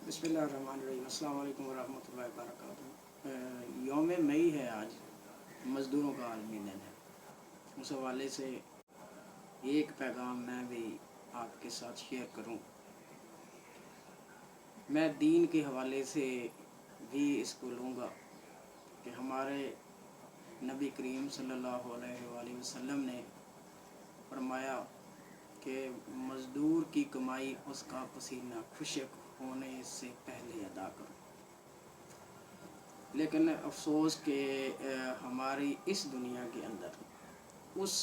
बिस्मिल्लाहिर्रहमानिर्रहीम। अस्सलाम वालेकुम वरहमतुल्लाहि वबरकातुहू। यौम मई है आज, मज़दूरों का आलमी दिन है। उस हवाले से एक पैगाम मैं भी आपके साथ शेयर करूं। मैं दीन के हवाले से भी इसको लूँगा कि हमारे नबी करीम सल्लल्लाहु अलैहि वसल्लम ने फरमाया कि मज़दूर की कमाई उसका पसीना खुश्क होने से पहले अदा करो। लेकिन अफसोस कि हमारी इस दुनिया के अंदर उस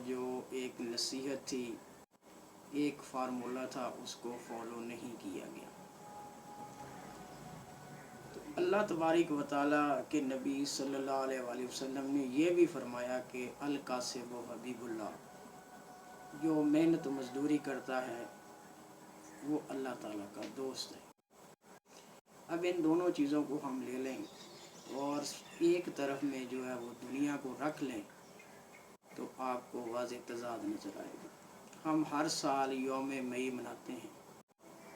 जो एक नसीहत थी, एक फार्मूला था, उसको फॉलो नहीं किया गया। तो अल्लाह तबारिक व तआला के नबी सल्लल्लाहु अलैहि वसल्लम ने यह भी फरमाया कि अल कासिब हबीबुल्लाह, जो मेहनत मजदूरी करता है वो अल्लाह ताला का दोस्त है। अब इन दोनों चीज़ों को हम ले लें और एक तरफ में जो है वो दुनिया को रख लें तो आपको वाज़ेह तज़ाद नज़र आएगा। हम हर साल यौम मई मनाते हैं,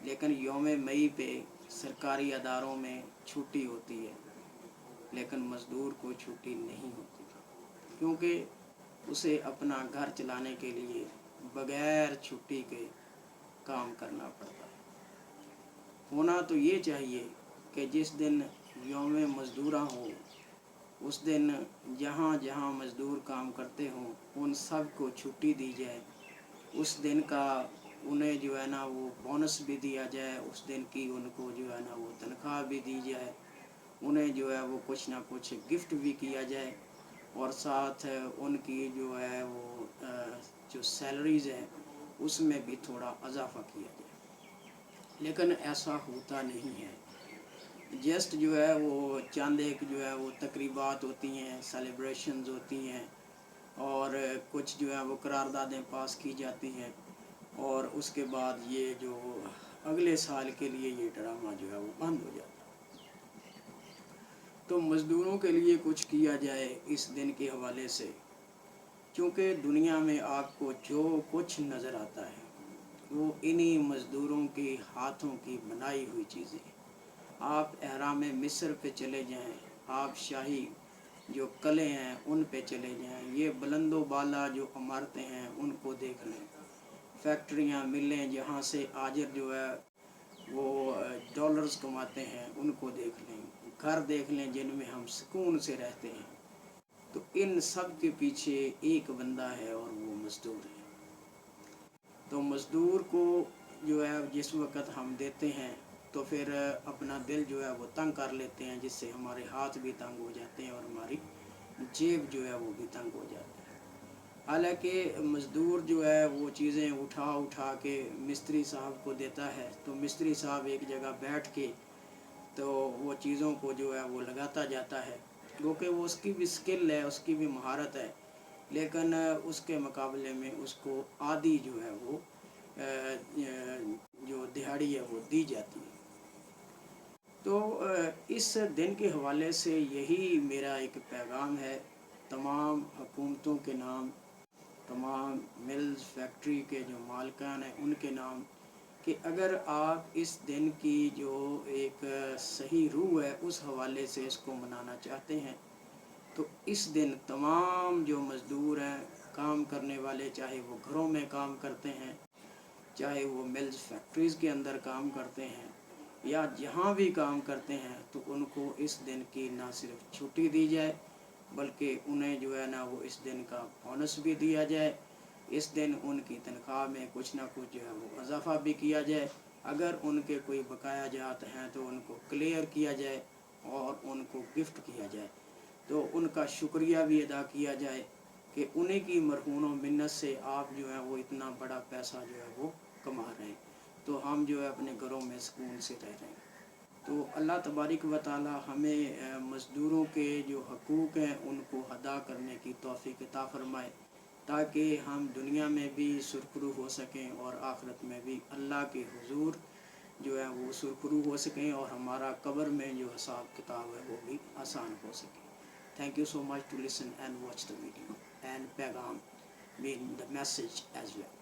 लेकिन यौम मई पे सरकारी अदारों में छुट्टी होती है, लेकिन मज़दूर को छुट्टी नहीं होती, क्योंकि उसे अपना घर चलाने के लिए बग़ैर छुट्टी के काम करना पड़ता है। होना तो ये चाहिए कि जिस दिन यौम मज़दूरा हो, उस दिन जहाँ जहाँ मज़दूर काम करते हों उन सब को छुट्टी दी जाए। उस दिन का उन्हें जो है ना वो बोनस भी दिया जाए, उस दिन की उनको जो है ना वो तनख्वाह भी दी जाए, उन्हें जो है वो कुछ ना कुछ गिफ्ट भी किया जाए और साथ उनकी जो है वो जो सैलरीज़ हैं उसमें भी थोड़ा इजाफ़ा किया जाए। लेकिन ऐसा होता नहीं है। जस्ट जो है वो चंद एक जो है वो तकरीबात होती हैं, सेलिब्रेशंस होती हैं और कुछ जो है वो करारदादें पास की जाती हैं और उसके बाद ये जो अगले साल के लिए ये ड्रामा जो है वो बंद हो जाता है। तो मज़दूरों के लिए कुछ किया जाए इस दिन के हवाले से, क्योंकि दुनिया में आपको जो कुछ नज़र आता है वो इन्हीं मज़दूरों के हाथों की बनाई हुई चीज़ें। आप एहराम मिस्र पे चले जाएं, आप शाही जो कले हैं उन पे चले जाएं, ये बुलंदो बाला जो इमारतें हैं उनको देख लें, फैक्ट्रियाँ मिलें जहाँ से आजिर जो है वो डॉलर्स कमाते हैं उनको देख लें, घर देख लें जिनमें हम सुकून से रहते हैं। तो इन सब के पीछे एक बंदा है और वो मज़दूर है। तो मज़दूर को जो है जिस वक़्त हम देते हैं तो फिर अपना दिल जो है वो तंग कर लेते हैं, जिससे हमारे हाथ भी तंग हो जाते हैं और हमारी जेब जो है वो भी तंग हो जाती है। हालांकि मज़दूर जो है वो चीज़ें उठा उठा के मिस्त्री साहब को देता है, तो मिस्त्री साहब एक जगह बैठ के तो वो चीज़ों को जो है वो लगाता जाता है, क्योंकि वो उसकी भी स्किल है, उसकी भी महारत है, लेकिन उसके मुकाबले में उसको आधी जो है वो जो दिहाड़ी है वो दी जाती है। तो इस दिन के हवाले से यही मेरा एक पैगाम है तमाम हुकूमतों के नाम, तमाम मिल्स फैक्ट्री के जो मालिकान हैं उनके नाम, कि अगर आप इस दिन की जो एक सही रूह है उस हवाले से इसको मनाना चाहते हैं तो इस दिन तमाम जो मज़दूर हैं, काम करने वाले, चाहे वो घरों में काम करते हैं, चाहे वो मिल्स फैक्ट्रीज़ के अंदर काम करते हैं या जहाँ भी काम करते हैं, तो उनको इस दिन की ना सिर्फ छुट्टी दी जाए बल्कि उन्हें जो है ना वो इस दिन का बोनस भी दिया जाए। इस दिन उनकी तनख्वाह में कुछ ना कुछ जो है वो इजाफ़ा भी किया जाए। अगर उनके कोई बकाया जात हैं तो उनको क्लियर किया जाए और उनको गिफ्ट किया जाए, तो उनका शुक्रिया भी अदा किया जाए कि उन्हीं की मरहून व मिन्नत से आप जो है वो इतना बड़ा पैसा जो है वो कमा रहे हैं, तो हम जो है अपने घरों में सुकून से रह रहे हैं। तो अल्लाह तबारिक व तआला हमें मज़दूरों के जो हकूक़ हैं उनको अदा करने की तौफ़ीक़ अता फ़रमाए, ताकि हम दुनिया में भी सुरखरू हो सकें और आखिरत में भी अल्लाह के हुज़ूर जो है वो सुरखरू हो सकें और हमारा कब्र में जो हिसाब किताब है वो भी आसान हो सके। Thank you so much to listen and watch the video and पैगाम mean the message as well.